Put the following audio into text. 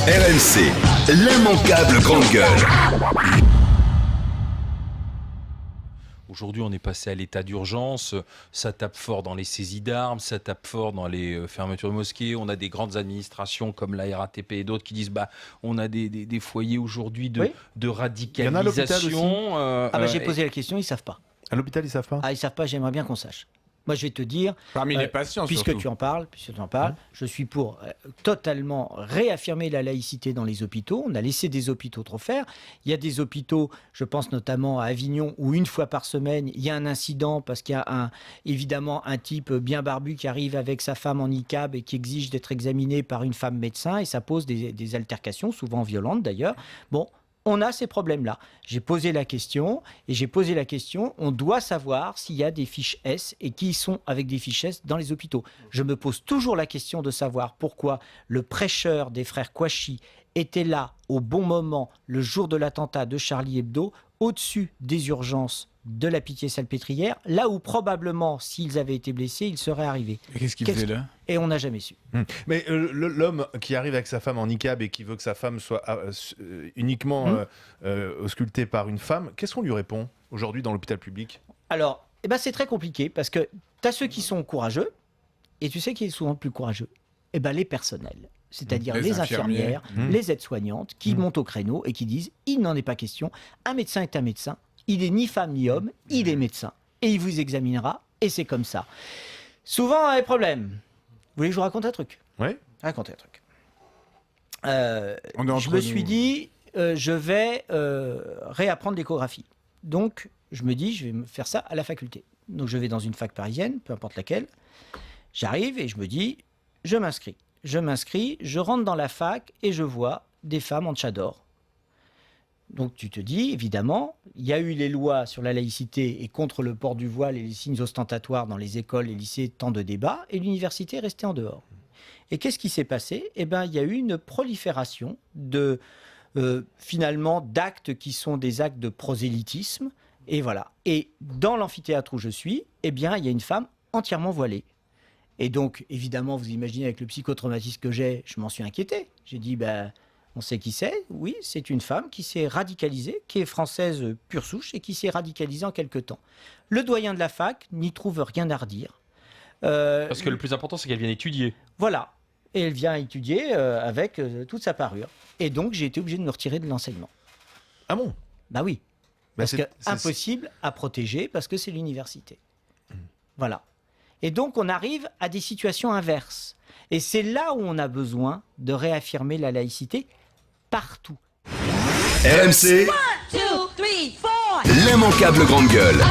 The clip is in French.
RMC, l'immanquable grande gueule. Aujourd'hui, on est passé à l'état d'urgence, ça tape fort dans les saisies d'armes, ça tape fort dans les fermetures de mosquées. On a des grandes administrations comme la RATP et d'autres qui disent on a des foyers aujourd'hui de radicalisation. J'ai posé la question, ils ne savent pas. À l'hôpital, ils ne savent pas. Ils ne savent pas, j'aimerais bien qu'on sache. Moi, je vais te dire, parmi les patients, puisque tu en parles, je suis pour totalement réaffirmer la laïcité dans les hôpitaux. On a laissé des hôpitaux trop faire. Il y a des hôpitaux, je pense notamment à Avignon, où une fois par semaine, il y a un incident parce qu'il y a évidemment un type bien barbu qui arrive avec sa femme en niqab et qui exige d'être examiné par une femme médecin et ça pose des altercations, souvent violentes d'ailleurs. Bon. On a ces problèmes-là. J'ai posé la question, on doit savoir s'il y a des fiches S et qui sont avec des fiches S dans les hôpitaux. Je me pose toujours la question de savoir pourquoi le prêcheur des frères Kouachi était là au bon moment, le jour de l'attentat de Charlie Hebdo, au-dessus des urgences de la Pitié-Salpêtrière, là où probablement, s'ils avaient été blessés, ils seraient arrivés. Et qu'est-ce qu'il faisait là ? Et on n'a jamais su. Mais l'homme qui arrive avec sa femme en niqab et qui veut que sa femme soit uniquement auscultée par une femme, qu'est-ce qu'on lui répond aujourd'hui dans l'hôpital public ? Alors, c'est très compliqué parce que tu as ceux qui sont courageux et tu sais qui est souvent le plus courageux ? Les personnels. C'est-à-dire les infirmières, les aides-soignantes qui montent au créneau et qui disent « il n'en est pas question, un médecin est un médecin, il est ni femme ni homme, il est médecin. Et il vous examinera, et c'est comme ça. » Souvent, un problème. Vous voulez que je vous raconte un truc ? Oui. Racontez un truc. Je me suis dit, je vais réapprendre l'échographie. Donc, je me dis, je vais me faire ça à la faculté. Donc, je vais dans une fac parisienne, peu importe laquelle. J'arrive et je me dis, je m'inscris. Je rentre dans la fac et je vois des femmes en tchador. Donc tu te dis, évidemment, il y a eu les lois sur la laïcité et contre le port du voile et les signes ostentatoires dans les écoles et lycées, tant de débats, et l'université est restée en dehors. Et qu'est-ce qui s'est passé ? Il y a eu une prolifération de, finalement, d'actes qui sont des actes de prosélytisme, et voilà. Et dans l'amphithéâtre où je suis, il y a une femme entièrement voilée. Et donc, évidemment, vous imaginez avec le psychotraumatisme que j'ai, je m'en suis inquiété. J'ai dit, on sait qui c'est. Oui, c'est une femme qui s'est radicalisée, qui est française pure souche et qui s'est radicalisée en quelque temps. Le doyen de la fac n'y trouve rien à redire. Parce que le plus important, c'est qu'elle vient étudier. Voilà. Et elle vient étudier avec toute sa parure. Et donc, j'ai été obligé de me retirer de l'enseignement. Ah bon ? Oui. Parce que impossible à protéger parce que c'est l'université. Voilà. Et donc, on arrive à des situations inverses. Et c'est là où on a besoin de réaffirmer la laïcité partout. RMC, 1, 2, 3, 4. l'immanquable grande gueule.